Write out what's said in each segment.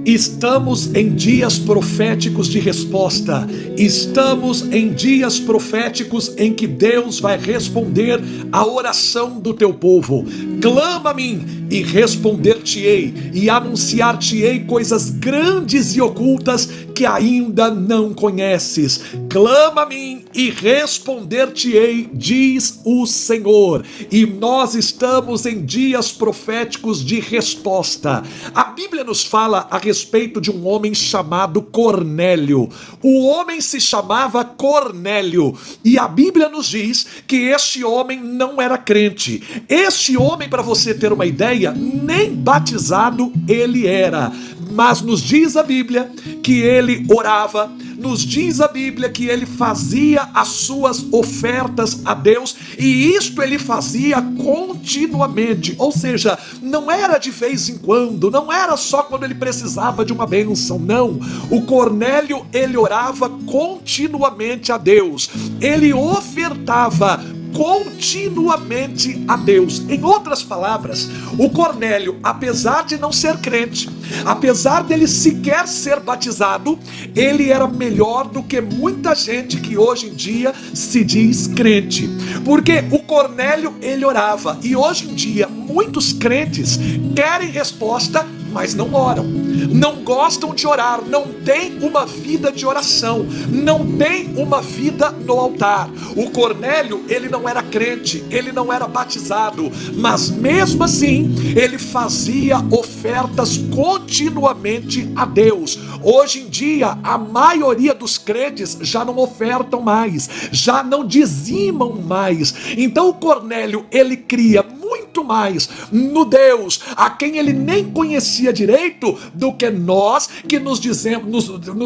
Estamos em dias proféticos de resposta. Estamos em dias proféticos em que Deus vai responder a oração do teu povo. Clama a mim e responder-te-ei, e anunciar-te-ei coisas grandes e ocultas que ainda não conheces. Clama a mim e responder-te-ei, diz o Senhor. E nós estamos em dias proféticos de resposta. A Bíblia nos fala a respeito de um homem chamado Cornélio. O homem se chamava Cornélio, e a Bíblia nos diz que este homem não era crente. Este homem, para você ter uma ideia, nem batizado ele era. Mas nos diz a Bíblia que ele orava, nos diz a Bíblia que ele fazia as suas ofertas a Deus, e isto ele fazia continuamente, ou seja, não era de vez em quando, não era só quando ele precisava de uma bênção, não. O Cornélio, ele orava continuamente a Deus, ele ofertava continuamente a Deus. Em outras palavras, o Cornélio, apesar de não ser crente, apesar dele sequer ser batizado, ele era melhor do que muita gente que hoje em dia se diz crente, porque o Cornélio, ele orava, e hoje em dia muitos crentes querem resposta, mas não oram, não gostam de orar, não tem uma vida de oração, não tem uma vida no altar. O Cornélio, ele não era crente, ele não era batizado, mas mesmo assim, ele fazia ofertas continuamente a Deus. Hoje em dia, a maioria dos crentes já não ofertam mais, já não dizimam mais. Então o Cornélio, ele cria muito mais no Deus a quem ele nem conhecia direito do que nós que nos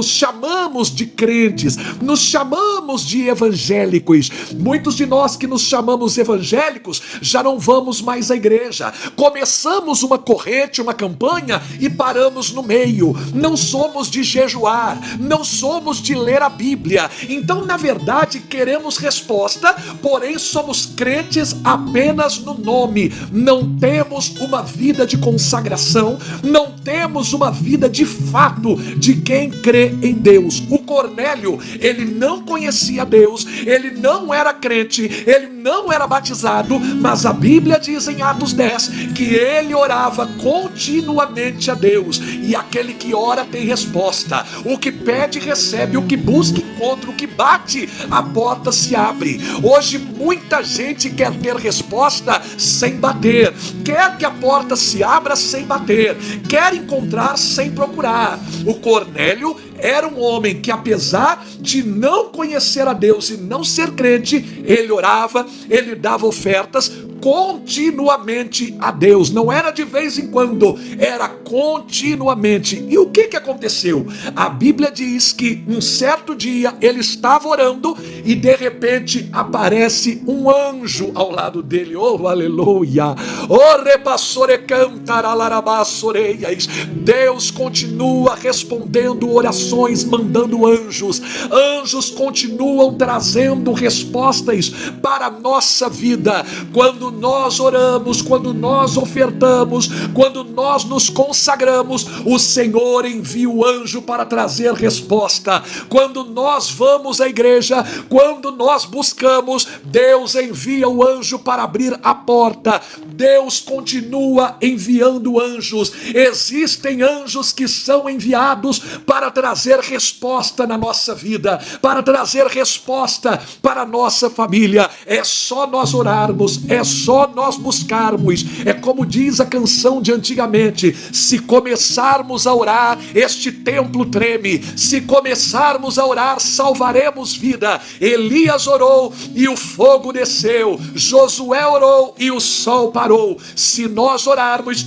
chamamos de crentes, nos chamamos de evangélicos. Muitos de nós que nos chamamos evangélicos já não vamos mais à igreja, começamos uma corrente, uma campanha e paramos no meio. Não somos de jejuar, não somos de ler a Bíblia. Então, na verdade, queremos resposta, porém somos crentes apenas no nome. Não temos uma vida de consagração, não temos uma vida de fato de quem crê em Deus. O Cornélio, ele não conhecia Deus, ele não era crente, ele não era batizado, mas a Bíblia diz em Atos 10 que ele orava continuamente a Deus, e aquele que ora tem resposta. O que pede recebe, o que busca encontra, o que bate a porta se abre. Hoje muita gente quer ter resposta sem bater, quer que a porta se abra sem bater, quer encontrar sem procurar. O Cornélio era um homem que, apesar de não conhecer a Deus e não ser crente, ele orava, ele dava ofertas continuamente a Deus. Não era de vez em quando, era continuamente. E o que aconteceu? A Bíblia diz que um certo dia ele estava orando e de repente aparece um anjo ao lado dele. Oh, aleluia! Oh, repassore cantaralarabasoreias. Deus continua respondendo orações, mandando anjos. Anjos continuam trazendo respostas para a nossa vida. Quando nós oramos, quando nós ofertamos, quando nós nos consagramos, o Senhor envia o anjo para trazer resposta. Quando nós vamos à igreja, quando nós buscamos, Deus envia o anjo para abrir a porta. Deus continua enviando anjos. Existem anjos que são enviados para trazer resposta na nossa vida, para trazer resposta para a nossa família. É só nós orarmos, é só nós buscarmos. É como diz a canção de antigamente: se começarmos a orar, este templo treme. Se começarmos a orar, salvaremos vida. Elias orou e o fogo desceu. Josué orou e o sol parou. Se nós orarmos,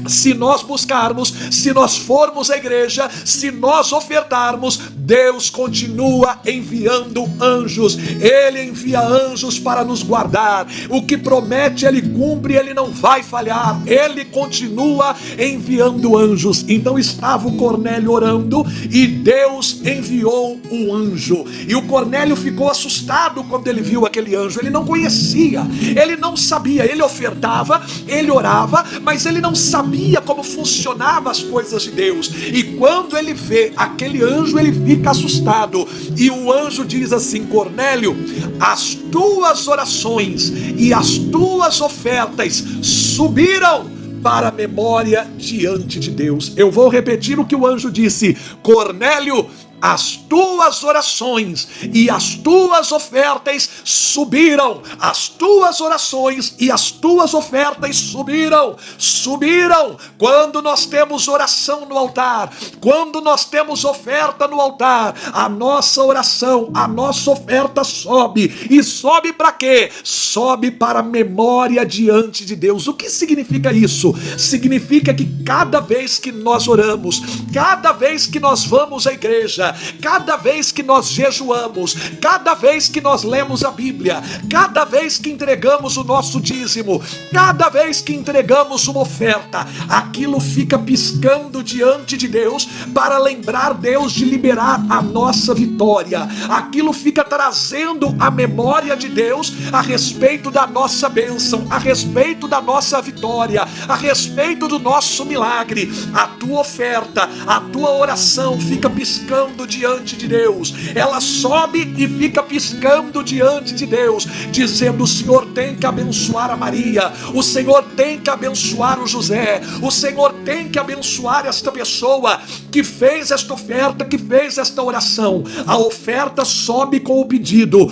se nós buscarmos, se nós formos à igreja, se nós ofertarmos, Deus continua enviando anjos. Ele envia anjos para nos guardar. O que promete Ele cumpre, Ele não vai falhar. Ele continua enviando anjos. Então estava o Cornélio orando e Deus enviou um anjo. E o Cornélio ficou assustado quando ele viu aquele anjo. Ele não conhecia, ele não sabia. Ele ofertava, ele orava, mas ele não sabia sabia como funcionavam as coisas de Deus. E quando ele vê aquele anjo, ele fica assustado. E o anjo diz assim: Cornélio, as tuas orações e as tuas ofertas subiram para a memória diante de Deus. Eu vou repetir o que o anjo disse: Cornélio, as tuas orações e as tuas ofertas subiram. As tuas orações e as tuas ofertas subiram. Subiram. Quando nós temos oração no altar, quando nós temos oferta no altar, a nossa oração, a nossa oferta sobe. E sobe para quê? Sobe para a memória diante de Deus. O que significa isso? Significa que cada vez que nós oramos, cada vez que nós vamos à igreja, cada vez que nós jejuamos, cada vez que nós lemos a Bíblia, cada vez que entregamos o nosso dízimo, cada vez que entregamos uma oferta, aquilo fica piscando diante de Deus para lembrar Deus de liberar a nossa vitória. Aquilo fica trazendo a memória de Deus a respeito da nossa bênção, a respeito da nossa vitória, a respeito do nosso milagre. A tua oferta, a tua oração fica piscando diante de Deus. Ela sobe e fica piscando diante de Deus, dizendo: o Senhor tem que abençoar a Maria, o Senhor tem que abençoar o José, o Senhor tem que abençoar esta pessoa que fez esta oferta, que fez esta oração. A oferta sobe com o pedido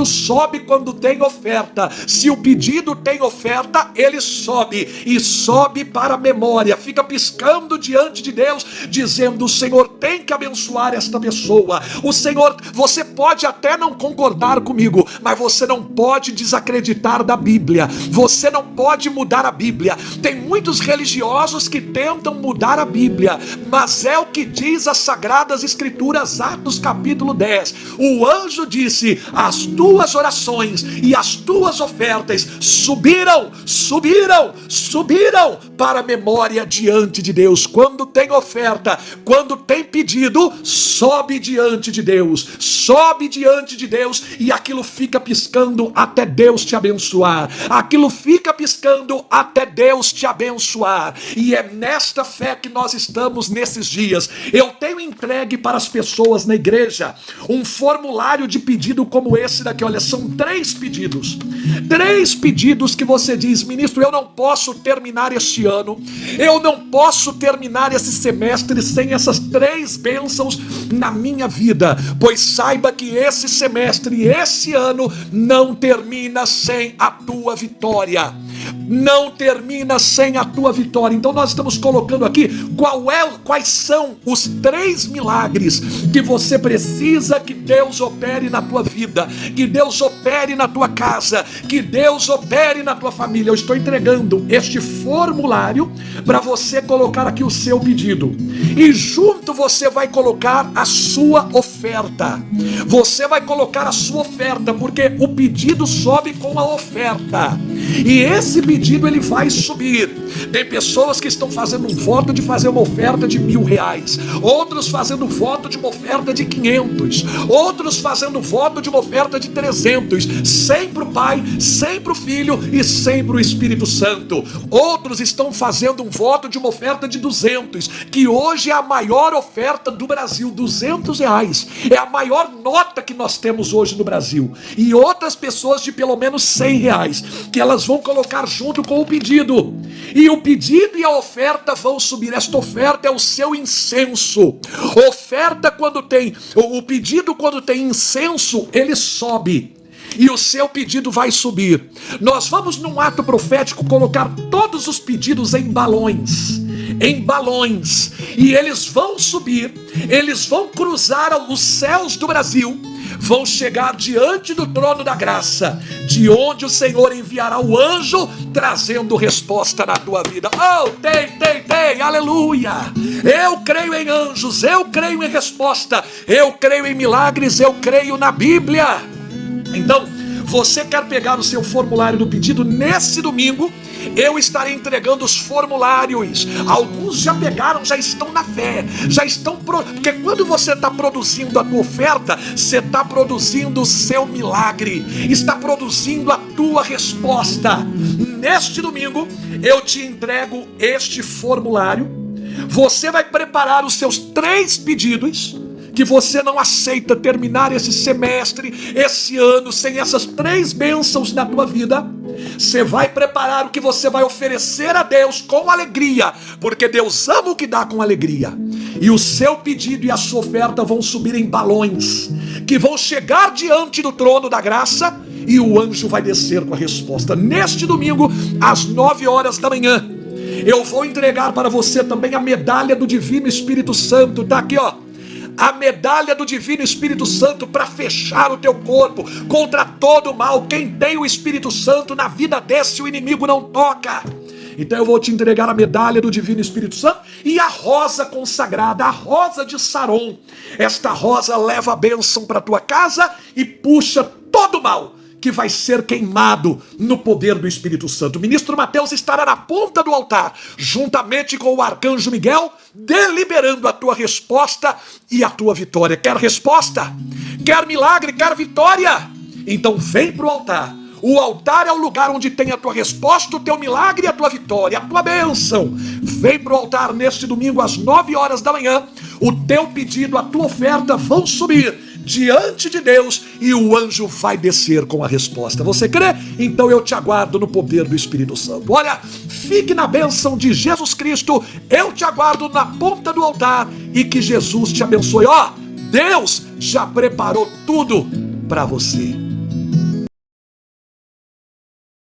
sobe quando tem oferta. Se o pedido tem oferta, ele sobe, e sobe para a memória, fica piscando diante de Deus, dizendo: o Senhor tem que abençoar esta pessoa. O Senhor, você pode até não concordar comigo, mas você não pode desacreditar da Bíblia, você não pode mudar a Bíblia. Tem muitos religiosos que tentam mudar a Bíblia, mas é o que diz as Sagradas Escrituras, Atos capítulo 10. O anjo disse: as tuas orações e as tuas ofertas subiram para a memória diante de Deus. Quando tem oferta, quando tem pedido, sobe diante de Deus, sobe diante de Deus, e aquilo fica piscando até Deus te abençoar. Aquilo fica piscando até Deus te abençoar. E é nesta fé que nós estamos nesses dias. Eu tenho entregue para as pessoas na igreja um formulário de pedido como esse daqui. Olha, são 3 pedidos. 3 pedidos que você diz: ministro, eu não posso terminar este ano, eu não posso terminar esse semestre sem essas 3 bênçãos na minha vida. Pois saiba que esse semestre, esse ano, não termina sem a tua vitória. Não termina sem a tua vitória. Então nós estamos colocando aqui quais são os 3 milagres que você precisa que Deus opere na tua vida, que Deus opere na tua casa, que Deus opere na tua família. Eu estou entregando este formulário para você colocar aqui o seu pedido, e junto você vai colocar a sua oferta. Você vai colocar a sua oferta, porque o pedido sobe com a oferta, e esse pedido ele vai subir. Tem pessoas que estão fazendo um voto de fazer uma oferta de R$1.000, outros fazendo voto de uma oferta de 500, outros fazendo voto de uma oferta de 300, sempre o Pai, sempre o Filho e sempre o Espírito Santo. Outros estão fazendo um voto de uma oferta de 200, que hoje é a maior oferta do Brasil. R$200 é a maior nota que nós temos hoje no Brasil. E outras pessoas de pelo menos R$100, que elas vão colocar junto com o pedido. E o pedido e a oferta vão subir. Esta oferta é o seu incenso. Oferta quando tem, o pedido quando tem incenso, ele sobe. E o seu pedido vai subir. Nós vamos num ato profético colocar todos os pedidos em balões. E eles vão subir, eles vão cruzar os céus do Brasil, vão chegar diante do trono da graça, de onde o Senhor enviará o anjo trazendo resposta na tua vida. Oh, tem, aleluia! Eu creio em anjos, eu creio em resposta, eu creio em milagres, eu creio na Bíblia. Então, Você quer pegar o seu formulário do pedido? Nesse domingo eu estarei entregando os formulários. Alguns já pegaram, já estão na fé, já estão porque quando você está produzindo a tua oferta, você está produzindo o seu milagre, está produzindo a tua resposta. Neste domingo eu te entrego este formulário. Você vai preparar os seus 3 pedidos que você não aceita terminar esse semestre, esse ano, sem essas 3 bênçãos na tua vida. Você vai preparar o que você vai oferecer a Deus com alegria, porque Deus ama o que dá com alegria. E o seu pedido e a sua oferta vão subir em balões, que vão chegar diante do trono da graça, e o anjo vai descer com a resposta. Neste domingo, às 9 horas da manhã, eu vou entregar para você também a medalha do Divino Espírito Santo. Tá aqui, ó. A medalha do Divino Espírito Santo para fechar o teu corpo contra todo o mal. Quem tem o Espírito Santo na vida desse, o inimigo não toca. Então eu vou te entregar a medalha do Divino Espírito Santo e a rosa consagrada, a rosa de Saron. Esta rosa leva a bênção para tua casa e puxa todo o mal que vai ser queimado no poder do Espírito Santo. O ministro Mateus estará na ponta do altar, juntamente com o arcanjo Miguel, deliberando a tua resposta e a tua vitória. Quer resposta? Quer milagre? Quer vitória? Então vem para o altar. O altar é o lugar onde tem a tua resposta, o teu milagre e a tua vitória, a tua bênção. Vem para o altar neste domingo às 9 horas da manhã. O teu pedido, a tua oferta vão subir diante de Deus e o anjo vai descer com a resposta. Você crê? Então eu te aguardo no poder do Espírito Santo. Olha, fique na bênção de Jesus Cristo. Eu te aguardo na ponta do altar e que Jesus te abençoe. Ó, Deus já preparou tudo para você.